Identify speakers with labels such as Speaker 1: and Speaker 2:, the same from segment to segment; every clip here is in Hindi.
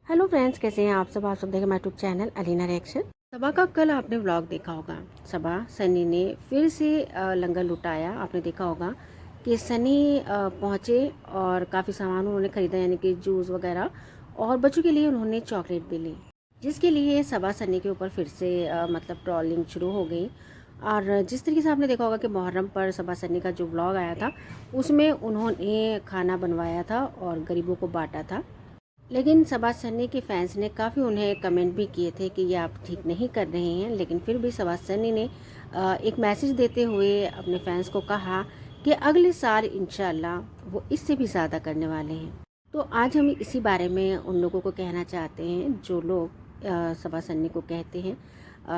Speaker 1: हेलो फ्रेंड्स, कैसे हैं आप सब देखें my YouTube channel Alina reaction. Saba का कल आपने व्लॉग देखा होगा। सबा सनी ने फिर से लंगर लुटाया। आपने देखा होगा कि सनी पहुंचे और काफ़ी सामान उन्होंने खरीदा, यानी कि जूस वगैरह, और बच्चों के लिए उन्होंने चॉकलेट भी ली, जिसके लिए सबा सनी के ऊपर फिर से मतलब ट्रोलिंग शुरू हो गई। और जिस तरीके से आपने देखा होगा कि मुहर्रम पर सबा सनी का जो व्लॉग आया था उसमें उन्होंने खाना बनवाया था और गरीबों को बांटा था। लेकिन शहबाज सनी के फैंस ने काफ़ी उन्हें कमेंट भी किए थे कि ये आप ठीक नहीं कर रहे हैं। लेकिन फिर भी शहबाज सनी ने एक मैसेज देते हुए अपने फैंस को कहा कि अगले साल इंशाल्लाह वो इससे भी ज़्यादा करने वाले हैं। तो आज हम इसी बारे में उन लोगों को कहना चाहते हैं जो लोग शहबाज सनी को कहते हैं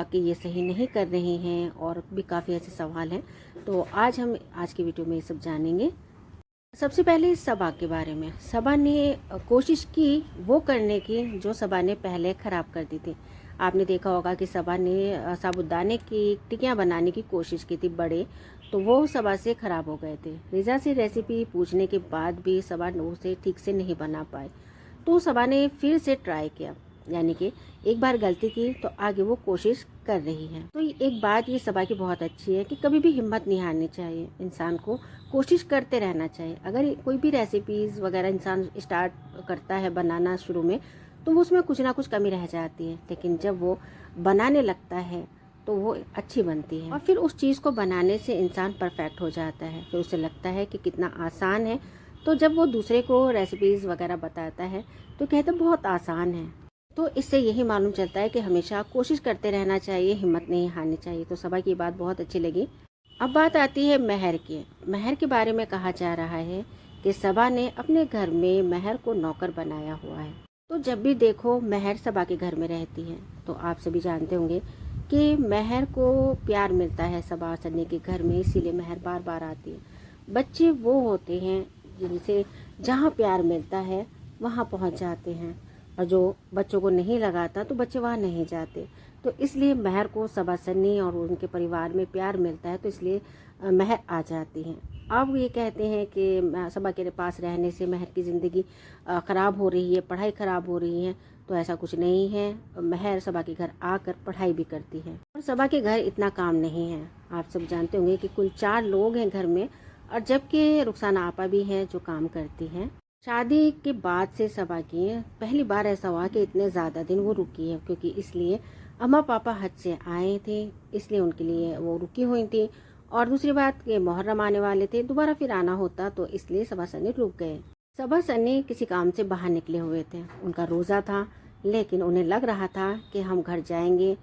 Speaker 1: कि ये सही नहीं कर रहे हैं, और भी काफ़ी ऐसे सवाल हैं। तो आज हम आज की वीडियो में ये सब जानेंगे। सबसे पहले सबा के बारे में। सबा ने कोशिश की वो करने की जो सबा ने पहले ख़राब कर दी थी। आपने देखा होगा कि सबा ने साबूदाने की टिक्कियाँ बनाने की कोशिश की थी बड़े, तो वो सबा से ख़राब हो गए थे। रिज़ा से रेसिपी पूछने के बाद भी सबा उसे ठीक से नहीं बना पाए, तो सबा ने फिर से ट्राई किया, यानी कि एक बार गलती की तो आगे वो कोशिश कर रही है। तो एक बात ये सबा की बहुत अच्छी है कि कभी भी हिम्मत नहीं हारनी चाहिए, इंसान को कोशिश करते रहना चाहिए। अगर कोई भी रेसिपीज़ वगैरह इंसान स्टार्ट करता है बनाना शुरू में, तो वो उसमें कुछ ना कुछ कमी रह जाती है, लेकिन जब वो बनाने लगता है तो वो अच्छी बनती है। और फिर उस चीज़ को बनाने से इंसान परफेक्ट हो जाता है, फिर उसे लगता है कि कितना आसान है। तो जब वो दूसरे को रेसिपीज़ वगैरह बताता है तो कहते बहुत आसान है। तो इससे यही मालूम चलता है कि हमेशा कोशिश करते रहना चाहिए, हिम्मत नहीं हारनी चाहिए। तो सबा की बात बहुत अच्छी लगी। अब बात आती है महर की। महर के बारे में कहा जा रहा है कि सबा ने अपने घर में महर को नौकर बनाया हुआ है। तो जब भी देखो महर सबा के घर में रहती है। तो आप सभी जानते होंगे कि महर को प्यार मिलता है सबा सन्नी के घर में, इसीलिए महर बार बार आती है। बच्चे वो होते हैं जिनसे जहाँ प्यार मिलता है वहाँ पहुँच जाते हैं, और जो बच्चों को नहीं लगाता तो बच्चे वहाँ नहीं जाते। तो इसलिए महर को सबा सन्नी और उनके परिवार में प्यार मिलता है, तो इसलिए महर आ जाती हैं। अब ये कहते हैं कि सबा के पास रहने से महर की ज़िंदगी ख़राब हो रही है, पढ़ाई ख़राब हो रही है। तो ऐसा कुछ नहीं है। महर सबा के घर आकर पढ़ाई भी करती है, और सबा के घर इतना काम नहीं है। आप सब जानते होंगे कि कुल 4 लोग हैं घर में, और जबकि रुखसाना आपा भी हैं जो काम करती हैं। शादी के बाद से सबा की पहली बार ऐसा हुआ कि इतने ज़्यादा दिन वो रुकी है, क्योंकि इसलिए अम्मा पापा हज से आए थे, इसलिए उनके लिए वो रुकी हुई थी। और दूसरी बात कि मुहर्रम आने वाले थे, दोबारा फिर आना होता, तो इसलिए सबा सनी रुक गए। सबा सनी किसी काम से बाहर निकले हुए थे, उनका रोज़ा था, लेकिन उन्हें लग रहा था कि हम घर जाएंगे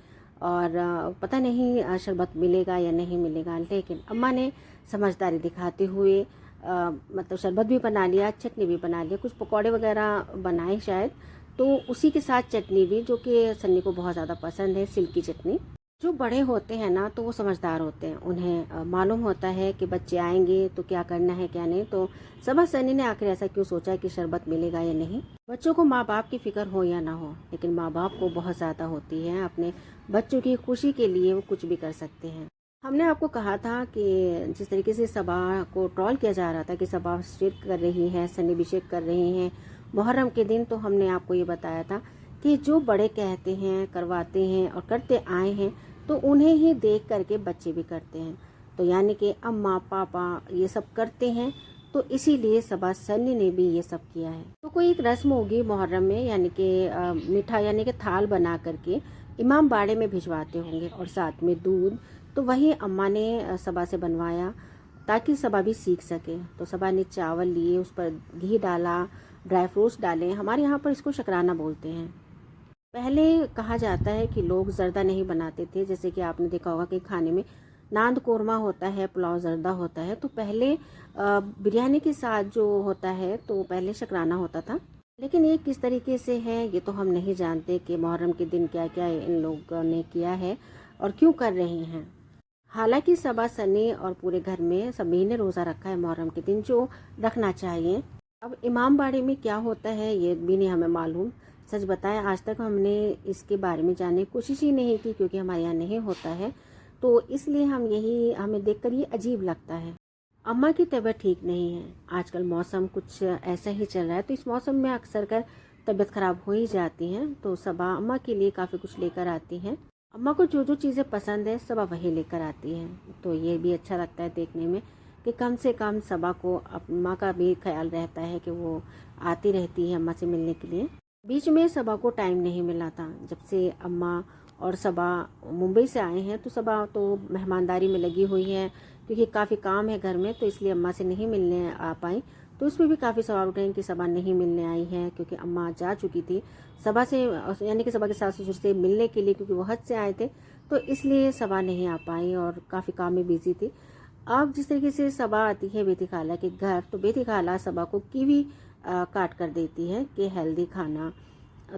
Speaker 1: और पता नहीं शरबत मिलेगा या नहीं मिलेगा। लेकिन अम्मा ने समझदारी दिखाते हुए मतलब शरबत भी बना लिया, चटनी भी बना लिया, कुछ पकौड़े वगैरह बनाए शायद, तो उसी के साथ चटनी भी, जो कि सन्नी को बहुत ज़्यादा पसंद है, सिल्की चटनी। जो बड़े होते हैं ना तो वो समझदार होते हैं, उन्हें मालूम होता है कि बच्चे आएंगे तो क्या करना है क्या नहीं। तो सबा सनी ने आखिर ऐसा क्यों सोचा कि शरबत मिलेगा या नहीं। बच्चों को माँ बाप की फिक्र हो या ना हो, लेकिन माँ बाप को बहुत ज़्यादा होती है। अपने बच्चों की खुशी के लिए वो कुछ भी कर सकते हैं। हमने आपको कहा था कि जिस तरीके से सबा को ट्रोल किया जा रहा था कि सबा शिरक कर रही है, सनी भी शिरक कर रही हैं मुहर्रम के दिन, तो हमने आपको ये बताया था कि जो बड़े कहते हैं, करवाते हैं और करते आए हैं, तो उन्हें ही देख करके बच्चे भी करते हैं। तो यानी कि अम्मा पापा ये सब करते हैं, तो इसीलिए सबा सन्नी ने भी ये सब किया है। तो कोई एक रस्म होगी मुहर्रम में, यानी कि मीठा यानी कि थाल बना करके इमाम बाड़े में भिजवाते होंगे, और साथ में दूध। तो वही अम्मा ने सबा से बनवाया ताकि सबा भी सीख सके। तो सबा ने चावल लिए, उस पर घी डाला, ड्राई फ्रूट्स डाले। हमारे यहाँ पर इसको शकराना बोलते हैं। पहले कहा जाता है कि लोग जर्दा नहीं बनाते थे, जैसे कि आपने देखा होगा कि खाने में नांद कोरमा होता है, पुलाव जर्दा होता है। तो पहले बिरयानी के साथ जो होता है तो पहले शकराना होता था। लेकिन ये किस तरीके से है ये तो हम नहीं जानते कि मुहर्रम के दिन क्या क्या इन लोगों ने किया है और क्यों कर रहे हैं। हालांकि सबा सनी और पूरे घर में सभी ने रोज़ा रखा है मुहर्रम के दिन, जो रखना चाहिए। अब इमाम बाड़े में क्या होता है ये भी नहीं हमें मालूम। सच बताएं, आज तक हमने इसके बारे में जानने की कोशिश ही नहीं की, क्योंकि हमारे यहाँ नहीं होता है। तो इसलिए हमें देखकर ये अजीब लगता है। अम्मा की तबीयत ठीक नहीं है, आजकल मौसम कुछ ऐसा ही चल रहा है, तो इस मौसम में अक्सर कर तबीयत ख़राब हो ही जाती है। तो सबा अम्मा के लिए काफ़ी कुछ लेकर आती हैं। अम्मा को जो जो चीज़ें पसंद है सबा वही लेकर आती हैं। तो ये भी अच्छा लगता है देखने में कि कम से कम सबा को अम्मा का भी ख्याल रहता है कि वो आती रहती है अम्मा से मिलने के लिए। बीच में सबा को टाइम नहीं मिला था। जब से अम्मा और सबा मुंबई से आए हैं तो सबा तो मेहमानदारी में लगी हुई है, क्योंकि काफ़ी काम है घर में, तो इसलिए अम्मा से नहीं मिलने आ पाई। तो उसमें भी काफ़ी सवाल उठे हैं कि सबा नहीं मिलने आई है, क्योंकि अम्मा जा चुकी थी सबा से, यानी कि सबा के सास ससुर से मिलने के लिए, क्योंकि वो हज से आए थे। तो इसलिए सबा नहीं आ पाई और काफ़ी काम में बिजी थी। अब जिस तरीके से सबा आती है बेटी खाला के घर, तो बेटी खाला सबा को कीवी काट कर देती है कि हेल्दी खाना।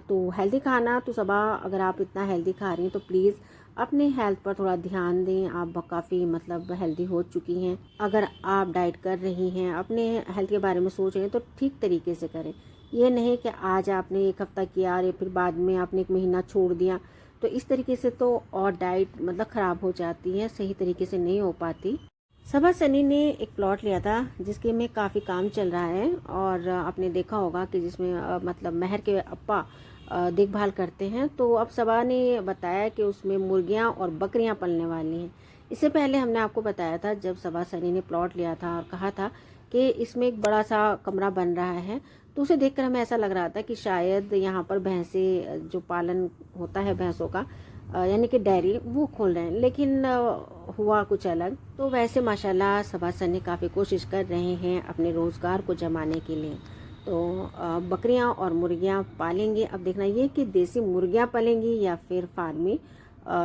Speaker 1: तो हेल्दी खाना तो सबा, अगर आप इतना हेल्दी खा रही हैं तो प्लीज़ अपने हेल्थ पर थोड़ा ध्यान दें। आप काफ़ी मतलब हेल्दी हो चुकी हैं। अगर आप डाइट कर रही हैं, अपने हेल्थ के बारे में सोच रहे हैं, तो ठीक तरीके से करें। ये नहीं कि आज आपने 1 हफ्ता किया और फिर बाद में आपने 1 महीना छोड़ दिया, तो इस तरीके से तो और डाइट मतलब ख़राब हो जाती है, सही तरीके से नहीं हो पाती। सबा सनी ने एक प्लॉट लिया था जिसके में काफ़ी काम चल रहा है, और आपने देखा होगा कि जिसमें मतलब महर के अप्पा देखभाल करते हैं। तो अब सबा ने बताया कि उसमें मुर्गियां और बकरियां पलने वाली हैं। इससे पहले हमने आपको बताया था जब सबा सनी ने प्लॉट लिया था और कहा था कि इसमें एक बड़ा सा कमरा बन रहा है, तो उसे देखकर हमें ऐसा लग रहा था कि शायद यहाँ पर भैंसे जो पालन होता है भैंसों का, यानी कि डेयरी, वो खोल रहे हैं। लेकिन हुआ कुछ अलग। तो वैसे माशाल्लाह सबा सनी काफ़ी कोशिश कर रहे हैं अपने रोज़गार को जमाने के लिए। तो बकरियां और मुर्गियां पालेंगे। अब देखना ये कि देसी मुर्गियां पालेंगी या फिर फार्मी,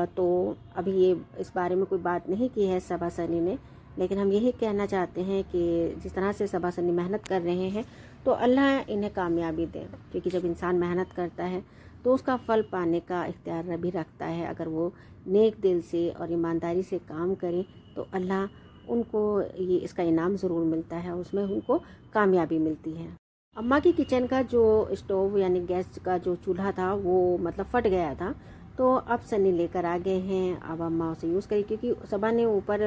Speaker 1: तो अभी ये इस बारे में कोई बात नहीं की है सबा सनी ने। लेकिन हम यही कहना चाहते हैं कि जिस तरह से सबा सनी मेहनत कर रहे हैं, तो अल्लाह इन्हें कामयाबी दे, क्योंकि जब इंसान मेहनत करता है तो उसका फल पाने का इख्तियार भी रखता है। अगर वो नेक दिल से और ईमानदारी से काम करें तो अल्लाह उनको ये इसका इनाम ज़रूर मिलता है, उसमें उनको कामयाबी मिलती है। अम्मा की किचन का जो स्टोव यानी गैस का जो चूल्हा था वो मतलब फट गया था, तो अब सनी लेकर आ गए हैं। अब अम्मा उसे यूज़ करी, क्योंकि सबा ने ऊपर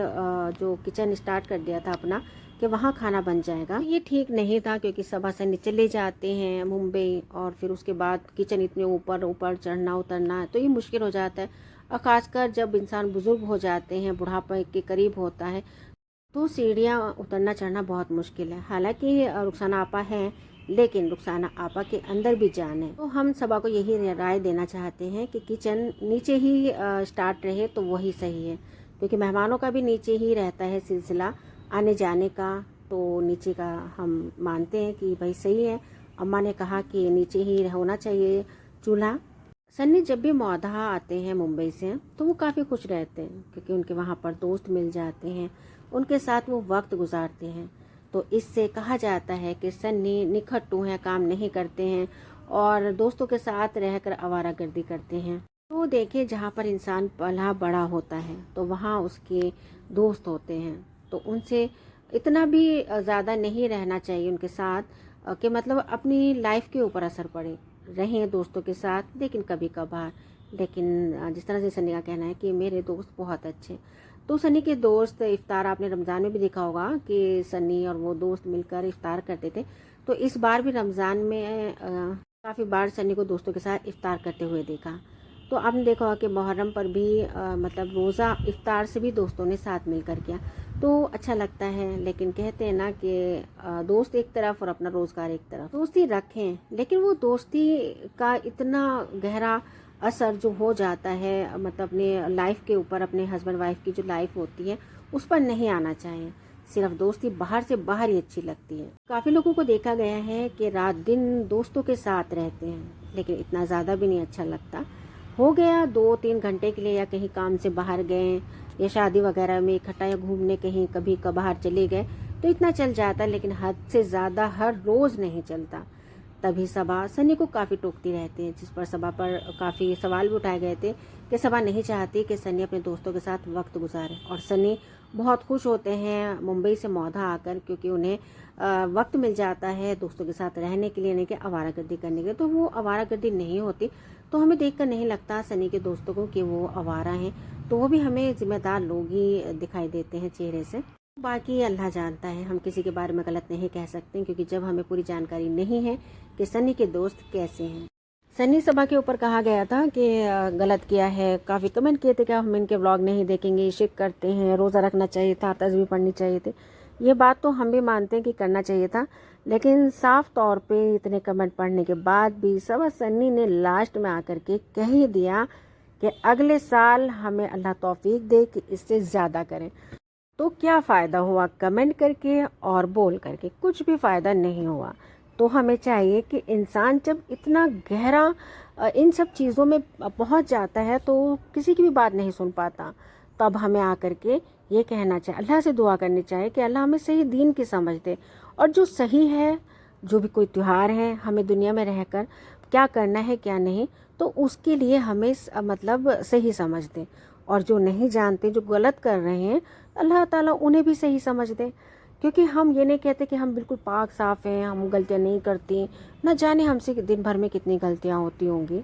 Speaker 1: जो किचन स्टार्ट कर दिया था अपना कि वहाँ खाना बन जाएगा। ये ठीक नहीं था, क्योंकि सबा सनी चले जाते हैं मुंबई और फिर उसके बाद किचन इतने ऊपर ऊपर चढ़ना उतरना, तो ये मुश्किल हो जाता है। और ख़ासकर जब इंसान बुज़ुर्ग हो जाते हैं, बुढ़ापे के करीब होता है, तो सीढ़ियाँ उतरना चढ़ना बहुत मुश्किल है। हालांकि रुखसाना आपा हैं, लेकिन रुखसाना आपा के अंदर भी जान है। तो हम सबा को यही राय देना चाहते हैं कि किचन नीचे ही स्टार्ट रहे तो वही सही है, क्योंकि मेहमानों का भी नीचे ही रहता है सिलसिला आने जाने का। तो नीचे का हम मानते हैं कि भाई सही है। अम्मा ने कहा कि नीचे ही होना चाहिए चूल्हा। सन्नी जब भी मौधा आते हैं मुंबई से तो वो काफ़ी खुश रहते हैं, क्योंकि उनके वहाँ पर दोस्त मिल जाते हैं, उनके साथ वो वक्त गुजारते हैं। तो इससे कहा जाता है कि सन्नी निखट्टू हैं, काम नहीं करते हैं और दोस्तों के साथ रहकर आवारागर्दी करते हैं। तो देखिए, जहाँ पर इंसान पला बड़ा होता है तो वहाँ उसके दोस्त होते हैं, तो उनसे इतना भी ज़्यादा नहीं रहना चाहिए उनके साथ कि मतलब अपनी लाइफ के ऊपर असर पड़े। रहें दोस्तों के साथ, लेकिन कभी कभार। लेकिन जिस तरह से सनी का कहना है कि मेरे दोस्त बहुत अच्छे, तो सनी के दोस्त इफ्तार आपने रमज़ान में भी देखा होगा कि सनी और वो दोस्त मिलकर इफ्तार करते थे। तो इस बार भी रमज़ान में काफ़ी बार सनी को दोस्तों के साथ इफ्तार करते हुए देखा। तो आपने देखा होगा कि मुहर्रम पर भी मतलब रोज़ा इफ्तार से भी दोस्तों ने साथ मिलकर किया, तो अच्छा लगता है। लेकिन कहते हैं ना कि दोस्त एक तरफ और अपना रोज़गार एक तरफ। दोस्ती रखें, लेकिन वो दोस्ती का इतना गहरा असर जो हो जाता है मतलब अपने लाइफ के ऊपर, अपने हस्बैंड वाइफ की जो लाइफ होती है उस पर नहीं आना चाहिए। सिर्फ दोस्ती बाहर से बाहर ही अच्छी लगती है। काफ़ी लोगों को देखा गया है कि रात दिन दोस्तों के साथ रहते हैं, लेकिन इतना ज़्यादा भी नहीं अच्छा लगता। हो गया 2-3 घंटे के लिए, या कहीं काम से बाहर गए या शादी वगैरह में इकट्ठा या घूमने कहीं कभी कभार चले गए तो इतना चल जाता, लेकिन हद से ज़्यादा हर रोज़ नहीं चलता। तभी सबा सनी को काफ़ी टोकती रहती है, जिस पर सबा पर काफ़ी सवाल भी उठाए गए थे कि सबा नहीं चाहती कि सनी अपने दोस्तों के साथ वक्त गुजारे। और सनी बहुत खुश होते हैं मुंबई से मौधा आकर, क्योंकि उन्हें वक्त मिल जाता है दोस्तों के साथ रहने के लिए, नहीं कि आवारागर्दी करने के लिए। तो वो आवारागर्दी नहीं होती, तो हमें देखकर नहीं लगता सनी के दोस्तों को कि वो आवारा हैं। तो वो भी हमें जिम्मेदार लोग ही दिखाई देते हैं चेहरे से। बाकी अल्लाह जानता है, हम किसी के बारे में गलत नहीं कह सकते क्योंकि जब हमें पूरी जानकारी नहीं है कि सनी के दोस्त कैसे हैं। सनी सबा के ऊपर कहा गया था कि गलत किया है, काफ़ी कमेंट किए थे कि हम इनके व्लॉग नहीं देखेंगे, शिक करते हैं, रोज़ा रखना चाहिए था, तस्बीह पढ़नी चाहिए थी। ये बात तो हम भी मानते हैं कि करना चाहिए था, लेकिन साफ तौर पे इतने कमेंट पढ़ने के बाद भी सबा सन्नी ने लास्ट में आकर के कह ही दिया कि अगले साल हमें अल्लाह तौफीक दे कि इससे ज़्यादा करें। तो क्या फ़ायदा हुआ कमेंट करके और बोल करके? कुछ भी फ़ायदा नहीं हुआ। तो हमें चाहिए कि इंसान जब इतना गहरा इन सब चीज़ों में पहुंच जाता है तो किसी की भी बात नहीं सुन पाता। तब हमें आकर के ये कहना चाहिए, अल्लाह से दुआ करनी चाहिए कि अल्लाह हमें सही दीन की समझ दे, और जो सही है, जो भी कोई त्यौहार है, हमें दुनिया में रहकर क्या करना है क्या नहीं, तो उसके लिए हमें मतलब सही समझ दे। और जो नहीं जानते, जो गलत कर रहे हैं, अल्लाह ताला उन्हें भी सही समझ दे। क्योंकि हम ये नहीं कहते कि हम बिल्कुल पाक साफ़ हैं, हम गलतियाँ नहीं करती, न जाने हमसे दिन भर में कितनी गलतियाँ होती होंगी।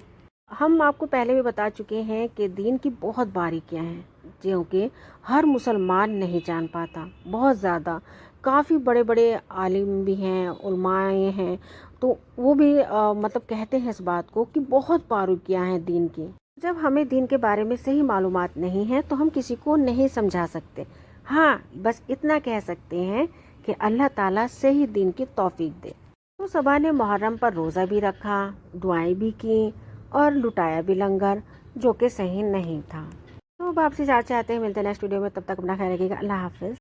Speaker 1: हम आपको पहले भी बता चुके हैं कि दीन की बहुत बारीकियाँ हैं, जो कि हर मुसलमान नहीं जान पाता। बहुत ज़्यादा, काफ़ी बड़े बड़े आलिम भी हैं, उलमाए हैं, तो वो भी मतलब कहते हैं इस बात को कि बहुत बारीकियाँ हैं दीन की। जब हमें दीन के बारे में सही मालूमात नहीं है तो हम किसी को नहीं समझा सकते। हाँ, बस इतना कह सकते हैं कि अल्लाह ताला सही दीन की तौफीक दे। तो सबा ने मुहर्रम पर रोज़ा भी रखा, दुआएं भी की और लुटाया भी लंगर, जो कि सही नहीं था। तो अब आपसे चाहते हैं, मिलते हैं नेक्स्ट वीडियो में, तब तक अपना ख्याल रखिएगा। अल्लाह हाफिज़।